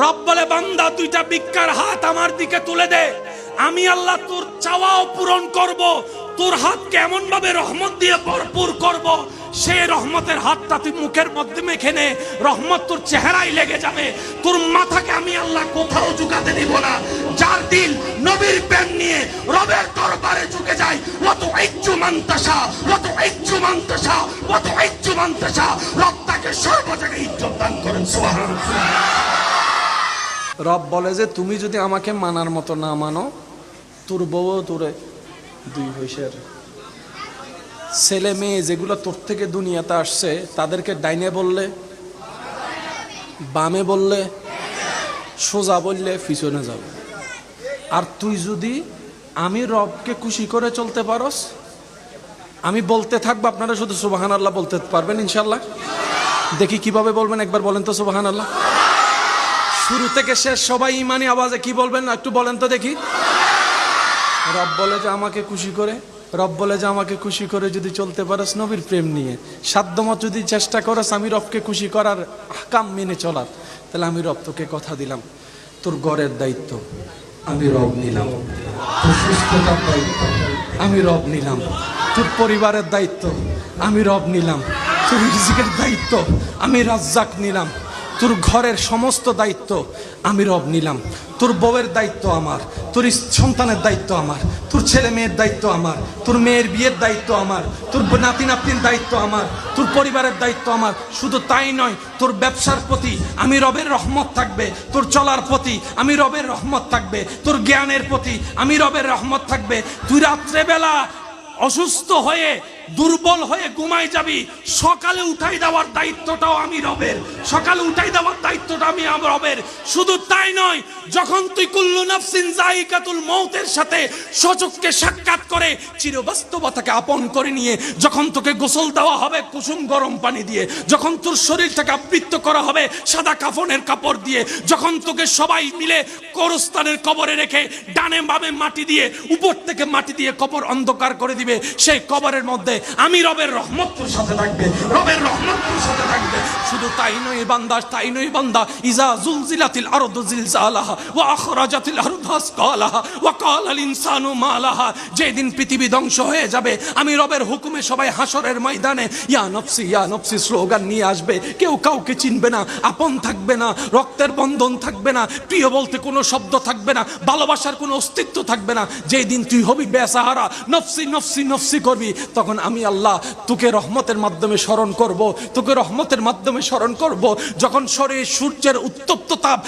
রব বলে, বান্দা দুইটা ভিক্ষার হাত আমার দিকে তুলে দে, আমি আল্লাহ তোর চাওয়াও পূরণ করব, তোর হাতকে এমন ভাবে রহমত দিয়ে ভরপুর করব, সেই রহমতের হাতটা তুই মুখের মধ্যে মেখে নে, রহমত তোর চেহারায় লেগে যাবে, তোর মাথাকে আমি আল্লাহ কোথাও ঝুঁকাতে দিব না। যার দিল নবীর প্রেম নিয়ে রবের দরবারে ঝুঁকে যায়, ওয়াত ইজ্জু মানতাশা, ওয়াত ইজ্জু মানতাশা, ওয়াত ইজ্জু মানতাশা, রব তাকে সর্ব জায়গায় ইজ্জত দান করেন। সুবহানাল্লাহ। রব বলে যে তুমি যদি আমাকে মানার মতো না মানো, তোর বউ তোরে দুই পয়সার ছেলে মেয়ে যেগুলো তোর থেকে দুনিয়াতে আসছে তাদেরকে ডাইনে বললে, বামে বললে, সোজা বললে পিছনে যাবে। আর তুই যদি আমি রবকে খুশি করে চলতে পারস, আমি বলতে থাকবো, আপনারা শুধু সুবহানাল্লাহ বলতে পারবেন ইনশাল্লাহ? দেখি কিভাবে বলবেন, একবার বলেন তো সুবহানাল্লাহ। শুরু থেকে শেষ সবাই ইমানি আওয়াজে কি বলবেন একটু বলেন তো দেখি। রব বলে যে আমাকে খুশি করে, রব বলে যে আমাকে খুশি করে যদি চলতে পারস নবীর প্রেম নিয়ে, সাধ্যমত যদি চেষ্টা করস আমি রবকে খুশি করার আহকাম মেনে চলার, তাহলে আমি রব তোকে কথা দিলাম, তোর ঘরের দায়িত্ব আমি রব নিলাম, তোর সুস্থতার দায়িত্ব আমি রব নিলাম, তোর পরিবারের দায়িত্ব আমি রব নিলাম, তোর রিজিকের দায়িত্ব আমি রাজ্জাক নিলাম, তোর ঘরের সমস্ত দায়িত্ব আমি রব নিলাম, তোর বউয়ের দায়িত্ব আমার, তোর সন্তানের দায়িত্ব আমার, তোর ছেলে মেয়ের দায়িত্ব আমার, তোর মেয়ের বিয়ের দায়িত্ব আমার, তোর নাতি নাতনির দায়িত্ব আমার, তোর পরিবারের দায়িত্ব আমার। শুধু তাই নয়, তোর ব্যবসার প্রতি আমি রবের রহমত থাকবে, তোর চলার প্রতি আমি রবের রহমত থাকবে, তোর জ্ঞানের প্রতি আমি রবের রহমত থাকবে। তুই রাত্রেবেলা অসুস্থ হয়ে দুর্বল হয়ে ঘুমাই যাবি, সকালে উঠাই দেওয়ার দায়িত্বটাও আমি রবের, সকালে উঠাই দেওয়ার দায়িত্বটা আমি রবের। শুধু তাই নয়, যখন তুই কুল্লু নাফসিন যায়িকাতুল মউতের সাথে সচক্ষে সাক্ষাৎ করে চিরবাস্তবতাকে আপন করে নিয়ে যখন তোকে গোসল দেওয়া হবে কুসুম গরম পানি দিয়ে, যখন তোর শরীরটাকে আবৃত করা হবে সাদা কাফনের কাপড় দিয়ে, যখন তোকে সবাই মিলে কবরস্থানের কবরে রেখে ডানে বামে মাটি দিয়ে উপর থেকে মাটি দিয়ে কবর অন্ধকার করে দিবে, সেই কবরের মধ্যে আমি রবের রহমত তোর সাথে থাকবে, রবের রহমত তোর সাথে থাকবে। শুধু তাই নয় বান্দা, তাই নয় বান্দা, ইজা জুলজিলাতিল আরদু জিলজালাহা ওয়া আখরাজাতিল আরদু আসকালাহা ওয়া ক্বালাল ইনসানু মা লাহা, যেদিন পৃথিবী ধ্বংস হয়ে যাবে আমি রবের হুকুমে সবাই হাসরের ময়দানে ইয়া নফসি স্লোগান নিয়ে আসবে, কেউ কাউকে চিনবে না, আপন থাকবে না, রক্তের বন্ধন থাকবে না, প্রিয় বলতে কোনো শব্দ থাকবে না, ভালোবাসার কোনো অস্তিত্ব থাকবে না। যেই দিন তুই হবি বেসাহারা, নফসি নফসি নফসি করবি, তখন আমি আল্লাহ তোকে রহমতের মাধ্যমে স্মরণ করব, তোকে রহমতের মাধ্যমে স্মরণ করব। যখন সূর্যের উত্তপ্ত তাপ